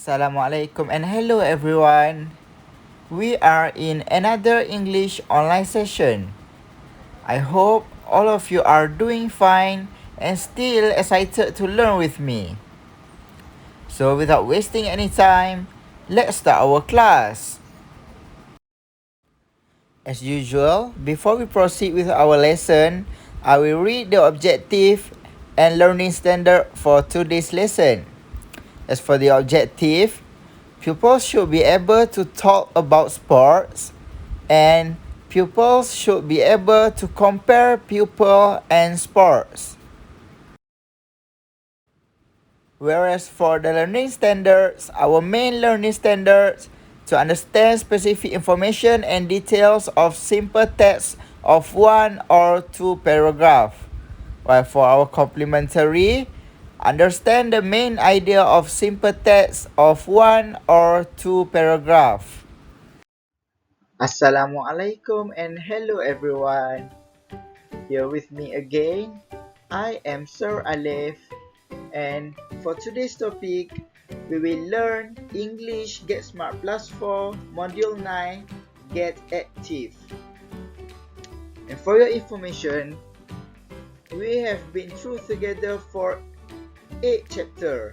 Assalamualaikum and hello everyone. We are in another English online session. I hope all of you are doing fine and still excited to learn with me. So without wasting any time, let's start our class. As usual, before we proceed with our lesson, I will read the objective and learning standard for today's lesson. As for the objective, pupils should be able to talk about sports and pupils should be able to compare pupil and sports. Whereas for the learning standards, our main learning standards to understand specific information and details of simple text of one or two paragraphs. While for our complementary, understand the main idea of simple text of one or two paragraphs. Assalamualaikum and hello everyone. Here with me again, I am Sir Alef, and for today's topic, we will learn English Get Smart Plus 4 Module 9 Get Active. And for your information, we have been through together for 8 chapters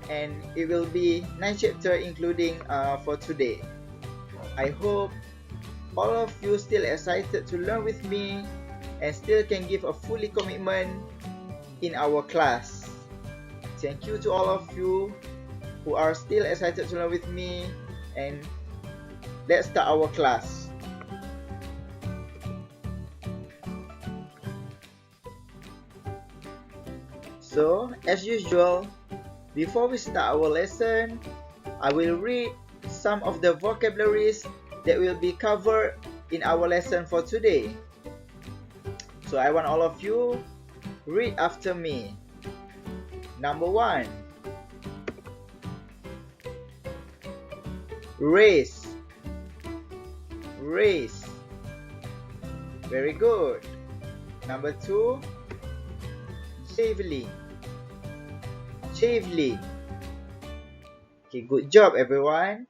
and it will be 9 chapters including for today. I hope all of you still excited to learn with me and still can give a fully commitment in our class. Thank you to all of you who are still excited to learn with me, and let's start our class. So, as usual, before we start our lesson, I will read some of the vocabularies that will be covered in our lesson for today. So I want all of you read after me. Number 1. Race. Race. Very good. Number 2. Javelin. Javelin. Okay, good job everyone.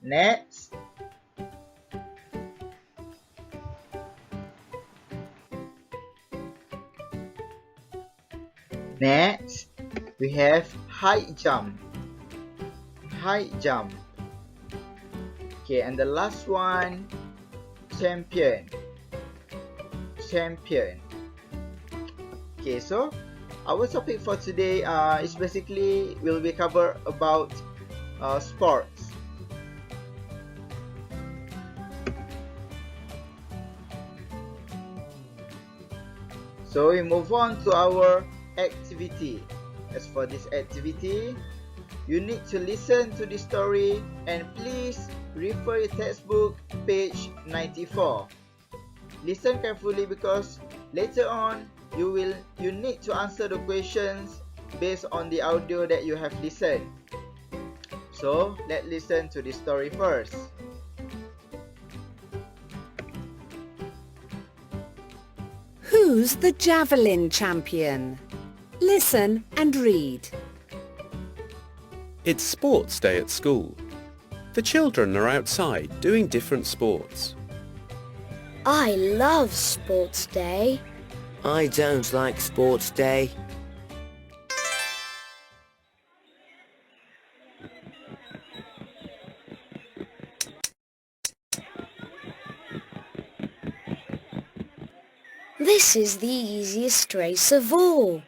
Next. Next, we have high jump. High jump. Okay, and the last one, champion. Champion. Okay, so our topic for today is basically will be covered about sports. So we move on to our activity. As for this activity, you need to listen to the story and please refer your textbook page 94. Listen carefully because later on you need to answer the questions based on the audio that you have listened. So let's listen to the story first. Who's the javelin champion? Listen and read. It's sports day at school. The children are outside doing different sports. I love sports day. I don't like sports day. This is the easiest race of all.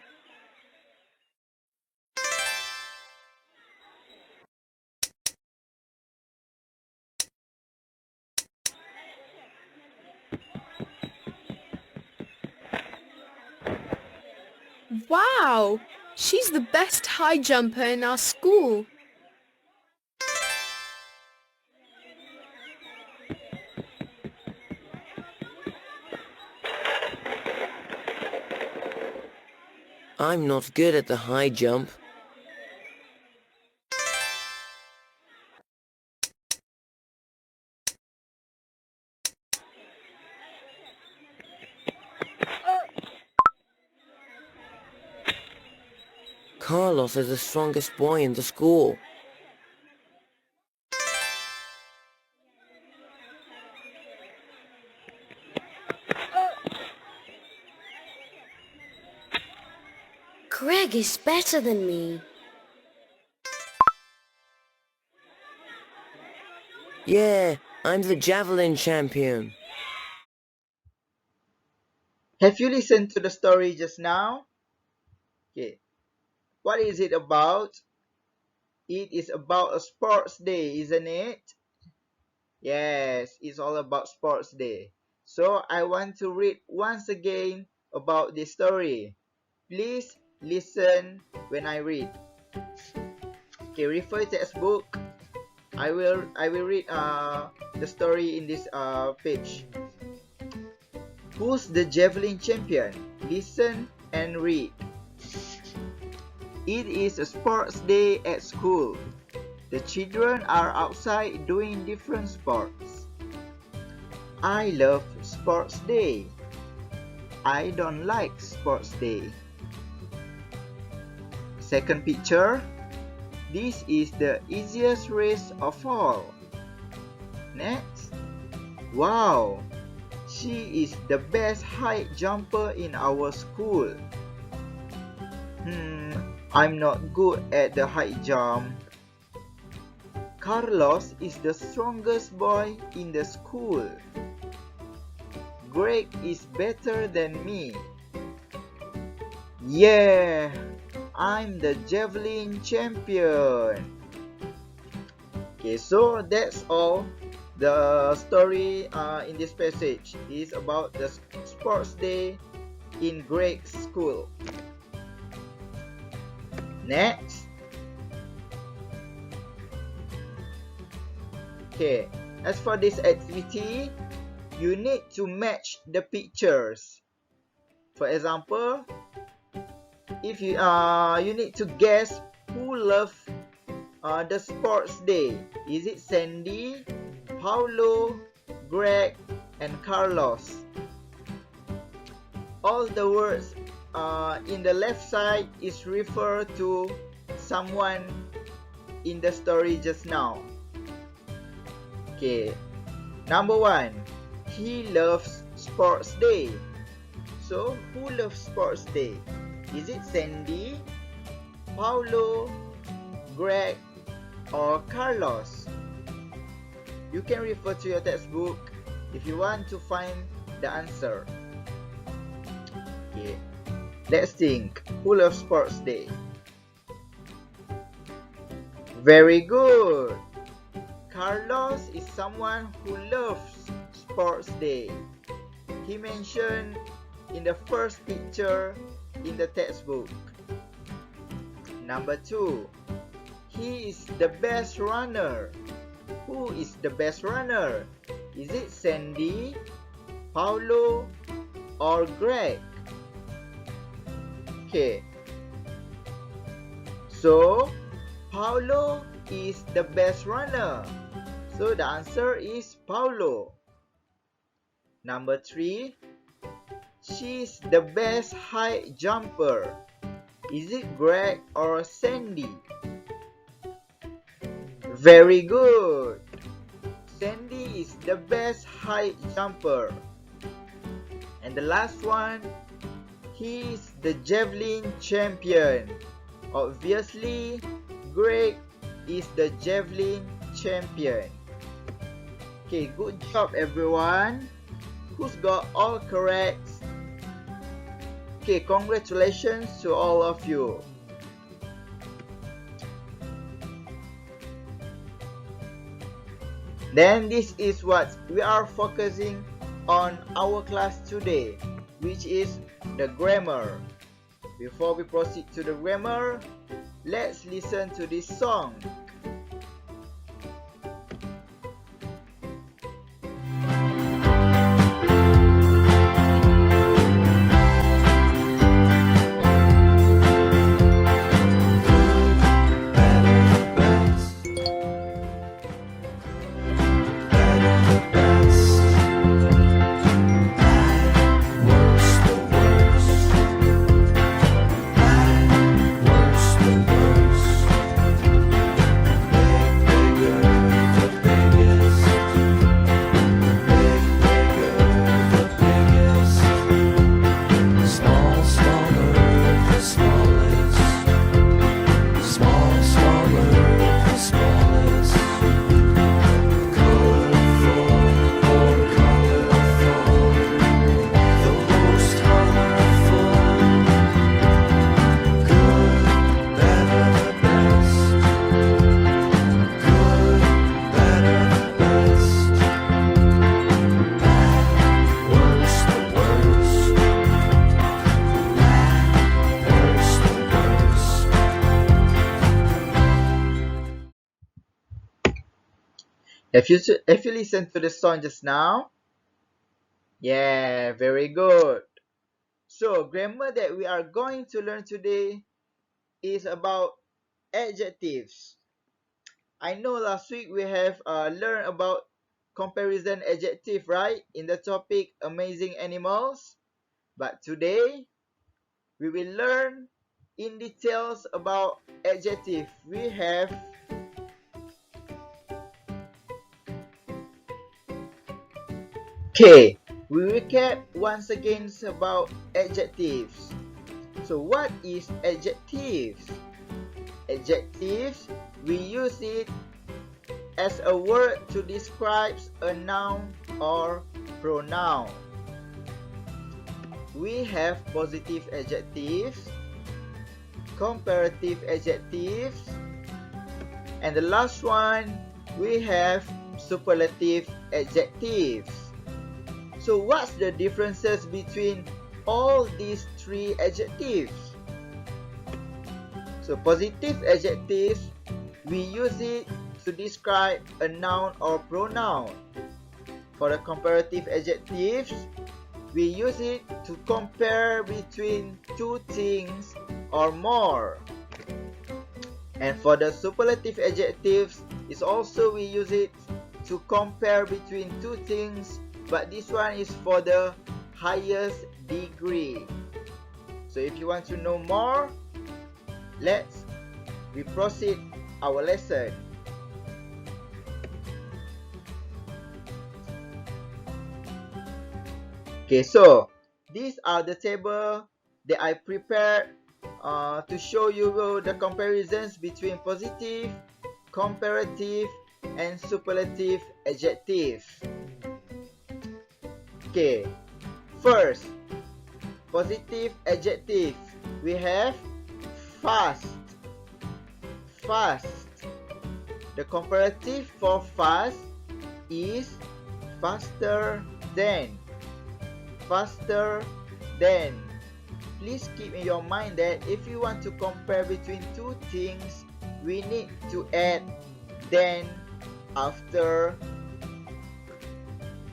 Wow! She's the best high jumper in our school. I'm not good at the high jump. Carlos is the strongest boy in the school. Greg is better than me. Yeah, I'm the javelin champion. Have you listened to the story just now? Okay. What is it about? It is about a sports day, isn't it? Yes, it's all about sports day. So I want to read once again about this story. Please listen when I read. Okay, refer textbook. I will read the story in this page. Who's the javelin champion? Listen and read. It is a sports day at school. The children are outside doing different sports. I love sports day. I don't like sports day. Second picture. This is the easiest race of all. Next. Wow! She is the best high jumper in our school. I'm not good at the high jump. Carlos is the strongest boy in the school. Greg is better than me. Yeah, I'm the javelin champion. Okay, so that's all. The story in this passage is about the sports day in Greg's school. Next. Okay, as for this activity, you need to match the pictures. For example, if you need to guess who loves the sports day. Is it Sandy, Paulo, Greg, and Carlos? All the words in the left side is refer to someone in the story just now. Okay, number 1, he loves sports day. So, who loves sports day? Is it Sandy, Paulo, Greg, or Carlos? You can refer to your textbook if you want to find the answer. Okay, let's think. Who loves sports day? Very good. Carlos is someone who loves sports day. He mentioned in the first picture in the textbook. Number 2, he is the best runner. Who is the best runner? Is it Sandy, Paulo, or Greg? Okay, so Paulo is the best runner. So the answer is Paulo. Number 3, she's the best high jumper. Is it Greg or Sandy? Very good. Sandy is the best high jumper. And the last one, he is the javelin champion. Obviously, Greg is the javelin champion. Okay, good job everyone. Who's got all correct? Okay, congratulations to all of you. Then this is what we are focusing on our class today, which is the grammar. Before we proceed to the grammar, let's listen to this song. Worst If you listen to the song just now, yeah, very good. So grammar that we are going to learn today is about adjectives. I know last week we have learned about comparison adjective, right? In the topic amazing animals. But today we will learn in details about adjective. We have okay. We recap once again about adjectives. So what is adjectives? Adjectives, we use it as a word to describe a noun or pronoun. We have positive adjectives, comparative adjectives, and the last one, we have superlative adjectives. So what's the differences between all these three adjectives? So positive adjectives, we use it to describe a noun or pronoun. For the comparative adjectives, we use it to compare between two things or more. And for the superlative adjectives, it's also we use it to compare between two things, but this one is for the highest degree. So if you want to know more, we proceed our lesson. Okay, so these are the table that I prepared to show you the comparisons between positive, comparative, and superlative adjectives. Okay, first, positive adjective. We have fast. Fast. The comparative for fast is faster than. Faster than. Please keep in your mind that if you want to compare between two things, we need to add than after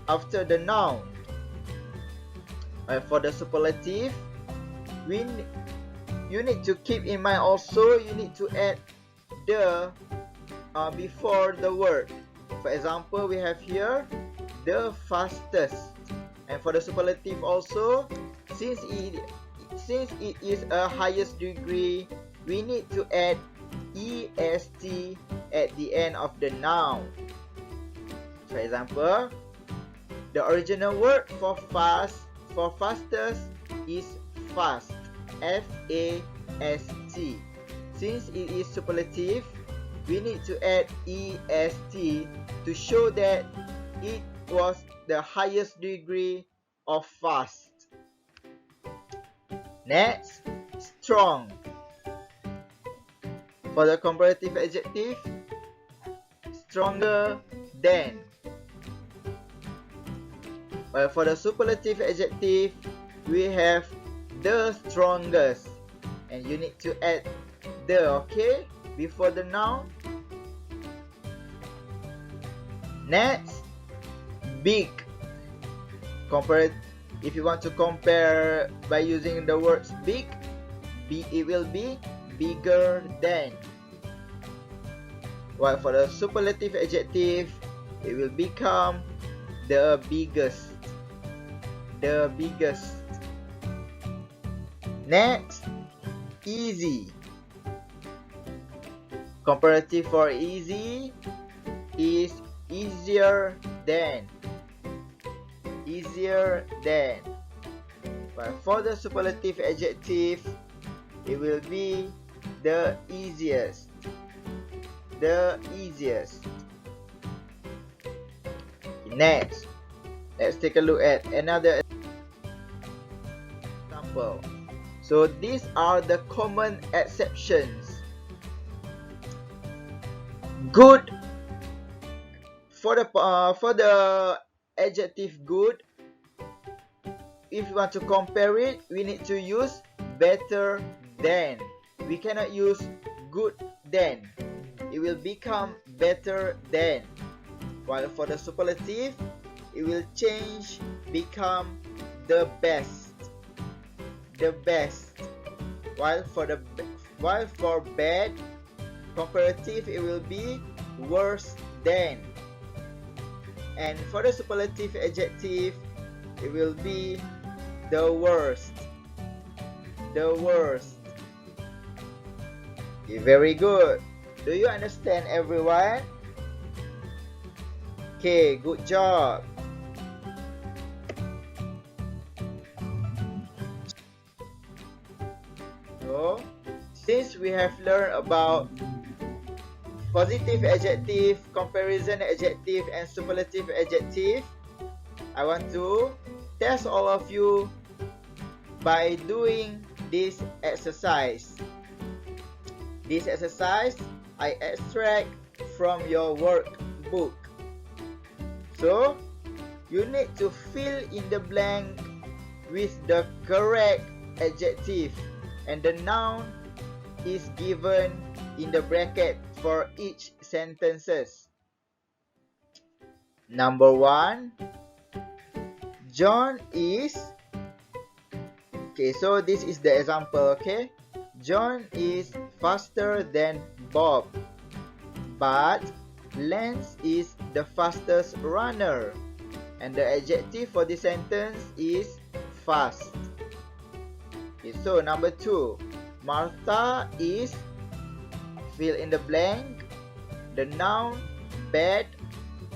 the noun. For the superlative, you need to keep in mind also you need to add the before the word. For example, we have here the fastest. And for the superlative also, since it is a highest degree, we need to add est at the end of the noun. For example, the original word for fastest is fast, F-A-S-T. Since it is superlative, we need to add est to show that it was the highest degree of fast. Next, strong. For the comparative adjective, stronger than. Well, for the superlative adjective, we have the strongest, and you need to add the, okay, before the noun. Next, big. If you want to compare by using the words big, it will be bigger than. While for the superlative adjective, it will become the biggest. The biggest. Next, easy. Comparative for easy is easier than. Easier than. But for the superlative adjective, it will be the easiest. The easiest. Next, let's take a look at another example. So these are the common exceptions. Good. For the adjective good, if you want to compare it, we need to use better than. We cannot use good than. It will become better than. While for the superlative, it will change, become the best. The best. While for bad, comparative, it will be worse than. And for the superlative adjective, it will be the worst. The worst. Okay, very good. Do you understand, everyone? Okay, good job. So, since we have learned about positive adjective, comparison adjective, and superlative adjective, I want to test all of you by doing this exercise. This exercise I extract from your workbook. So, you need to fill in the blank with the correct adjective, and the noun is given in the bracket for each sentences. Number 1, John is. Okay, so this is the example, okay? John is faster than Bob, but Lance is the fastest runner. And the adjective for this sentence is fast. Okay, so number 2, Martha is, fill in the blank, the noun bad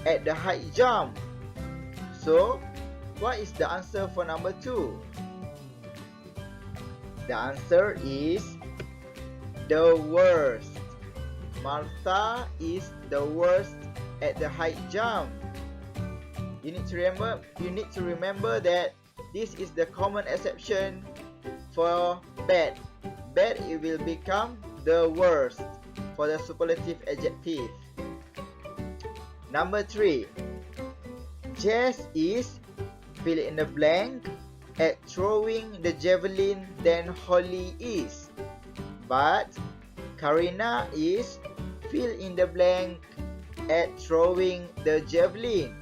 at the high jump. So, what is the answer for number 2? The answer is the worst. Martha is the worst at the high jump. You need to remember that this is the common exception for bad. Bad, it will become the worst for the superlative adjective. Number 3, Jess is, fill in the blank, at throwing the javelin than Holly is, but Karina is, fill in the blank, at throwing the javelin,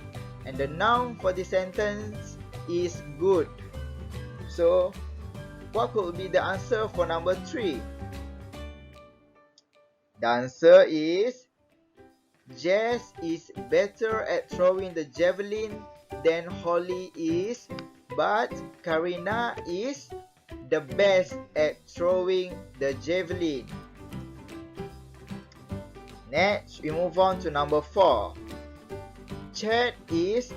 and the noun for this sentence is good. So, what could be the answer for number 3? The answer is Jess is better at throwing the javelin than Holly is, but Karina is the best at throwing the javelin. Next, we move on to number 4. Chad is,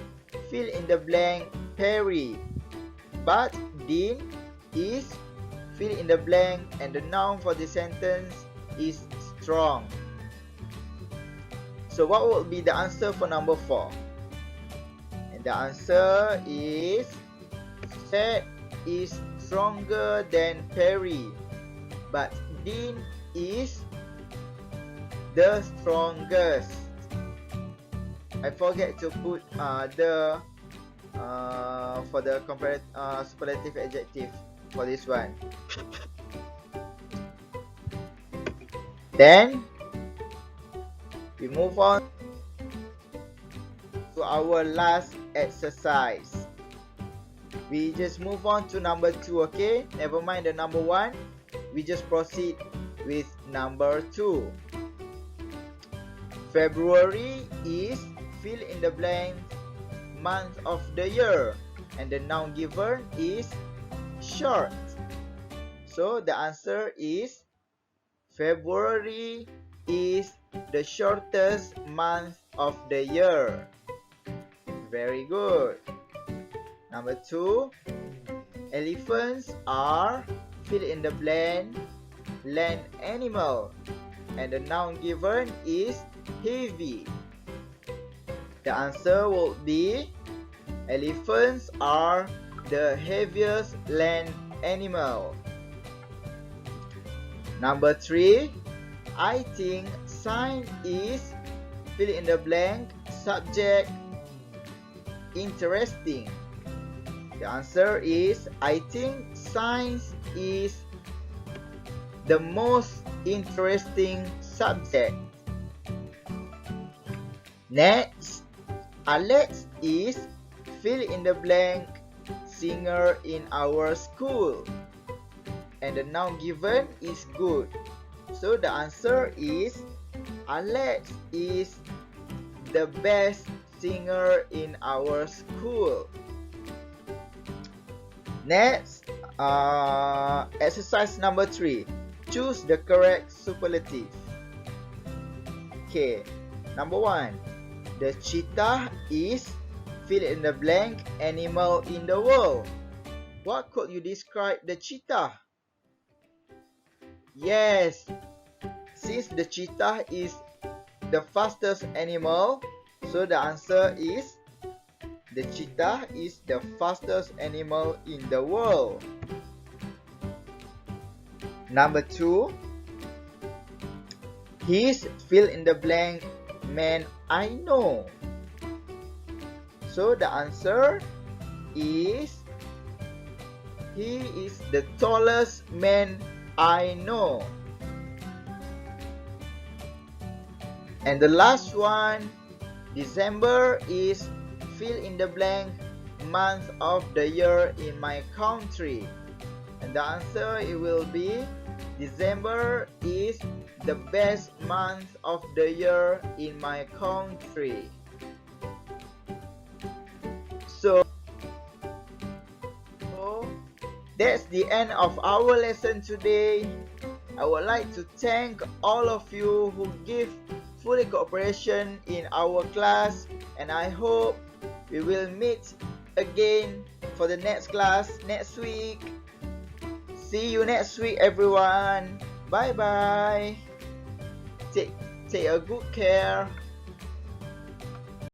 fill in the blank, Perry, but Dean is, fill in the blank, and the noun for the sentence is strong. So what will be the answer for number 4? And the answer is Chad is stronger than Perry, but Dean is the strongest. I forget to put the for the superlative adjective for this one. Then we move on to our last exercise. We just move on to number 2, okay? Never mind the number 1. We just proceed with number 2. February is, fill in the blank, month of the year, and the noun given is short. So the answer is February is the shortest month of the year. Very good. Number 2, elephants are, fill in the blank, land animal, and the noun given is heavy. The answer will be elephants are the heaviest land animal. Number 3, I think science is, fill in the blank, subject, interesting. The answer is I think science is the most interesting subject. Next, Alex is fill in the blank singer in our school. And the noun given is good. So the answer is Alex is the best singer in our school. Next, exercise number 3. Choose the correct superlative. Okay, number 1. The cheetah is fill in the blank animal in the world. What could you describe the cheetah? Yes, since the cheetah is the fastest animal, so the answer is the cheetah is the fastest animal in the world. Number 2. He's fill in the blank man I know. So the answer is he is the tallest man I know. And the last one, December is fill in the blank month of the year in my country. And the answer it will be December is the best month of the year in my country. So that's the end of our lesson today. I would like to thank all of you who give full cooperation in our class, and I hope we will meet again for the next class next week. See you next week, everyone. Bye bye. Take a good care.